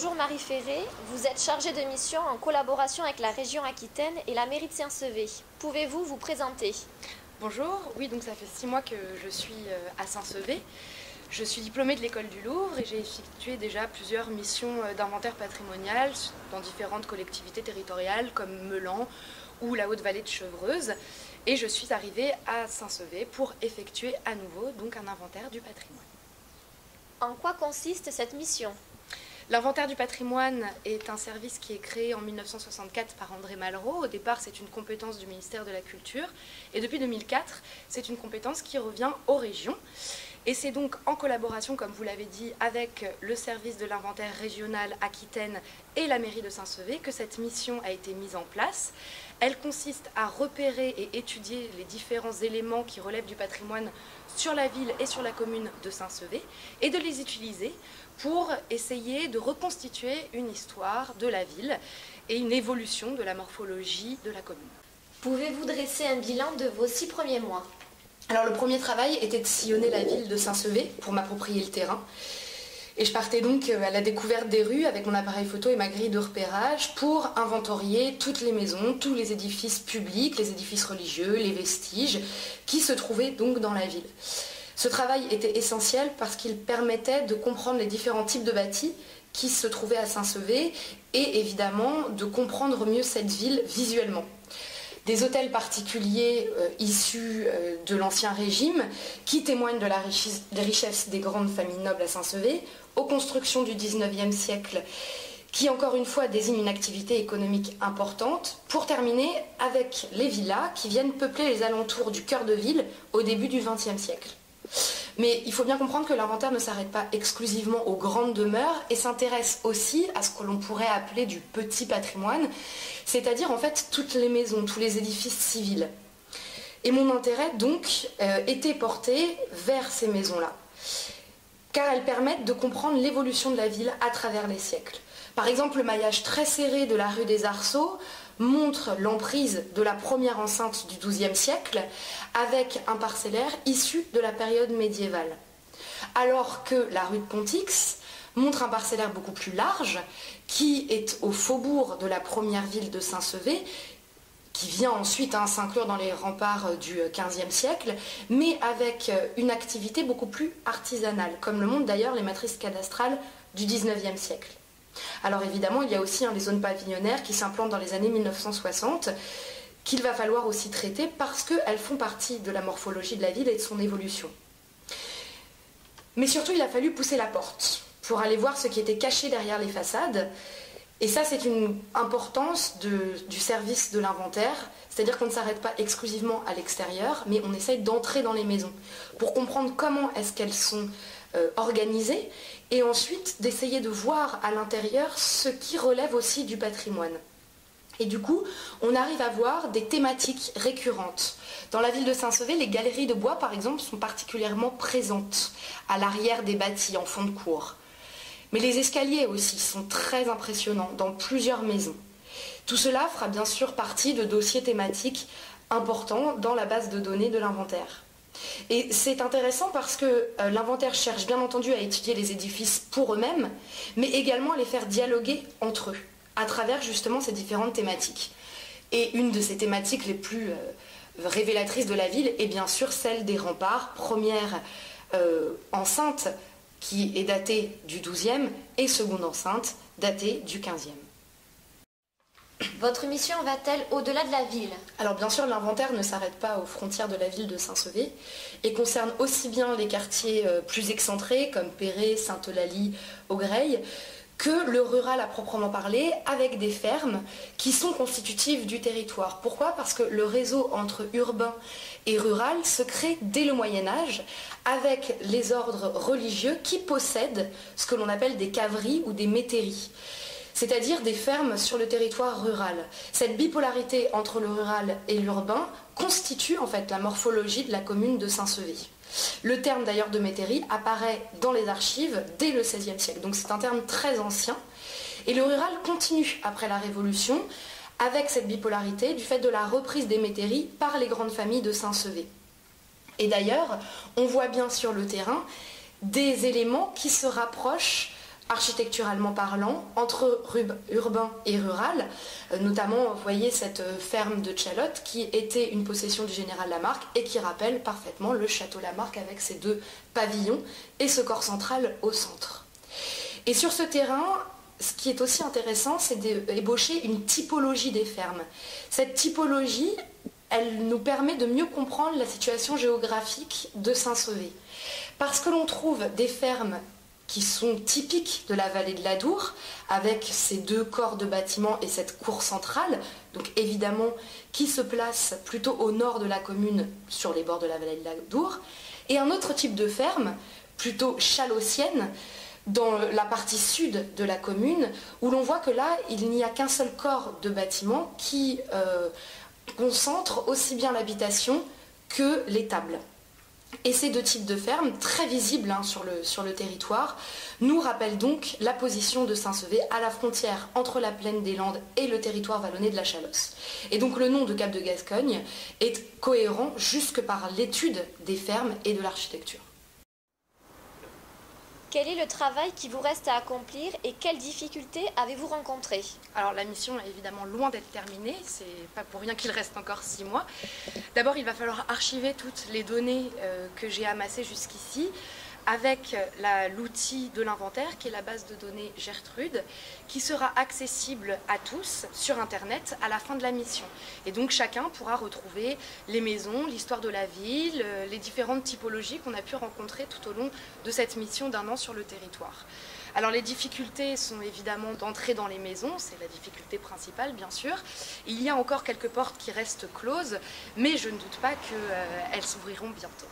Bonjour Marie Ferré, vous êtes chargée de mission en collaboration avec la région Aquitaine et la mairie de Saint-Sevé. Pouvez-vous vous présenter? Bonjour, oui, donc ça fait 6 mois que je suis à Saint-Sevé. Je suis diplômée de l'école du Louvre et j'ai effectué déjà plusieurs missions d'inventaire patrimonial dans différentes collectivités territoriales comme Meulan ou la Haute-Vallée de Chevreuse. Et je suis arrivée à Saint-Sevé pour effectuer à nouveau donc un inventaire du patrimoine. En quoi consiste cette mission? L'inventaire du patrimoine est un service qui est créé en 1964 par André Malraux. Au départ, c'est une compétence du ministère de la Culture. Et depuis 2004, c'est une compétence qui revient aux régions. Et c'est donc en collaboration, comme vous l'avez dit, avec le service de l'inventaire régional Aquitaine et la mairie de Saint-Sevé que cette mission a été mise en place. Elle consiste à repérer et étudier les différents éléments qui relèvent du patrimoine sur la ville et sur la commune de Saint-Sevé et de les utiliser pour essayer de reconstituer une histoire de la ville et une évolution de la morphologie de la commune. Pouvez-vous dresser un bilan de vos 6 premiers mois? Alors le premier travail était de sillonner la ville de Saint-Sevé pour m'approprier le terrain. Et je partais donc à la découverte des rues avec mon appareil photo et ma grille de repérage pour inventorier toutes les maisons, tous les édifices publics, les édifices religieux, les vestiges qui se trouvaient donc dans la ville. Ce travail était essentiel parce qu'il permettait de comprendre les différents types de bâtis qui se trouvaient à Saint-Sevé et évidemment de comprendre mieux cette ville visuellement. Des hôtels particuliers issus de l'Ancien Régime qui témoignent de la richesse des grandes familles nobles à Saint-Sevé, aux constructions du XIXe siècle qui, encore une fois, désignent une activité économique importante, pour terminer avec les villas qui viennent peupler les alentours du cœur de ville au début du XXe siècle. Mais il faut bien comprendre que l'inventaire ne s'arrête pas exclusivement aux grandes demeures et s'intéresse aussi à ce que l'on pourrait appeler du petit patrimoine, c'est-à-dire en fait toutes les maisons, tous les édifices civils. Et mon intérêt donc était porté vers ces maisons-là, car elles permettent de comprendre l'évolution de la ville à travers les siècles. Par exemple, le maillage très serré de la rue des Arceaux montre l'emprise de la première enceinte du XIIe siècle avec un parcellaire issu de la période médiévale. Alors que la rue de Pontix montre un parcellaire beaucoup plus large qui est au faubourg de la première ville de Saint-Sevé, qui vient ensuite s'inclure dans les remparts du XVe siècle, mais avec une activité beaucoup plus artisanale, comme le montrent d'ailleurs les matrices cadastrales du XIXe siècle. Alors évidemment, il y a aussi les zones pavillonnaires qui s'implantent dans les années 1960, qu'il va falloir aussi traiter parce qu'elles font partie de la morphologie de la ville et de son évolution. Mais surtout, il a fallu pousser la porte pour aller voir ce qui était caché derrière les façades. Et ça, c'est une importance du service de l'inventaire, c'est-à-dire qu'on ne s'arrête pas exclusivement à l'extérieur, mais on essaye d'entrer dans les maisons pour comprendre comment est-ce qu'elles sont organisées et ensuite d'essayer de voir à l'intérieur ce qui relève aussi du patrimoine. Et du coup, on arrive à voir des thématiques récurrentes. Dans la ville de Saint-Sevé, les galeries de bois, par exemple, sont particulièrement présentes à l'arrière des bâtis, en fond de cour. Mais les escaliers aussi sont très impressionnants dans plusieurs maisons. Tout cela fera bien sûr partie de dossiers thématiques importants dans la base de données de l'inventaire. Et c'est intéressant parce que l'inventaire cherche bien entendu à étudier les édifices pour eux-mêmes, mais également à les faire dialoguer entre eux, à travers justement ces différentes thématiques. Et une de ces thématiques les plus révélatrices de la ville est bien sûr celle des remparts, première enceinte qui est datée du XIIe et seconde enceinte datée du XVe. Votre mission va-t-elle au-delà de la ville? Alors bien sûr, l'inventaire ne s'arrête pas aux frontières de la ville de Saint-Sevé et concerne aussi bien les quartiers plus excentrés comme Perret, Sainte-Eulalie, Augreil, que le rural à proprement parler, avec des fermes qui sont constitutives du territoire. Pourquoi? Parce que le réseau entre urbain et rural se crée dès le Moyen-Âge avec les ordres religieux qui possèdent ce que l'on appelle des caveries ou des métairies, c'est-à-dire des fermes sur le territoire rural. Cette bipolarité entre le rural et l'urbain constitue en fait la morphologie de la commune de Saint-Sevé. Le terme d'ailleurs de métairie apparaît dans les archives dès le XVIe siècle, donc c'est un terme très ancien. Et le rural continue après la Révolution avec cette bipolarité du fait de la reprise des métairies par les grandes familles de Saint-Sevé. Et d'ailleurs, on voit bien sur le terrain des éléments qui se rapprochent architecturalement parlant, entre urbain et rural. Notamment, vous voyez cette ferme de Tchalotte qui était une possession du général Lamarque et qui rappelle parfaitement le château Lamarque avec ses 2 pavillons et ce corps central au centre. Et sur ce terrain, ce qui est aussi intéressant, c'est d'ébaucher une typologie des fermes. Cette typologie, elle nous permet de mieux comprendre la situation géographique de Saint-Sevé. Parce que l'on trouve des fermes qui sont typiques de la vallée de l'Adour, avec ces 2 corps de bâtiments et cette cour centrale, donc évidemment qui se place plutôt au nord de la commune, sur les bords de la vallée de l'Adour, et un autre type de ferme, plutôt chalossienne, dans la partie sud de la commune, où l'on voit que là, il n'y a qu'un seul corps de bâtiment qui concentre aussi bien l'habitation que l'étable. Et ces 2 types de fermes, très visibles sur le territoire, nous rappellent donc la position de Saint-Sevé à la frontière entre la plaine des Landes et le territoire vallonné de la Chalosse. Et donc le nom de Cap de Gascogne est cohérent jusque par l'étude des fermes et de l'architecture. Quel est le travail qui vous reste à accomplir et quelles difficultés avez-vous rencontrées? Alors la mission est évidemment loin d'être terminée, c'est pas pour rien qu'il reste encore 6 mois. D'abord il va falloir archiver toutes les données que j'ai amassées jusqu'ici avec l'outil de l'inventaire qui est la base de données Gertrude qui sera accessible à tous sur internet à la fin de la mission. Et donc chacun pourra retrouver les maisons, l'histoire de la ville, les différentes typologies qu'on a pu rencontrer tout au long de cette mission d'1 an sur le territoire. Alors les difficultés sont évidemment d'entrer dans les maisons, c'est la difficulté principale bien sûr. Il y a encore quelques portes qui restent closes, mais je ne doute pas qu'elles s'ouvriront bientôt.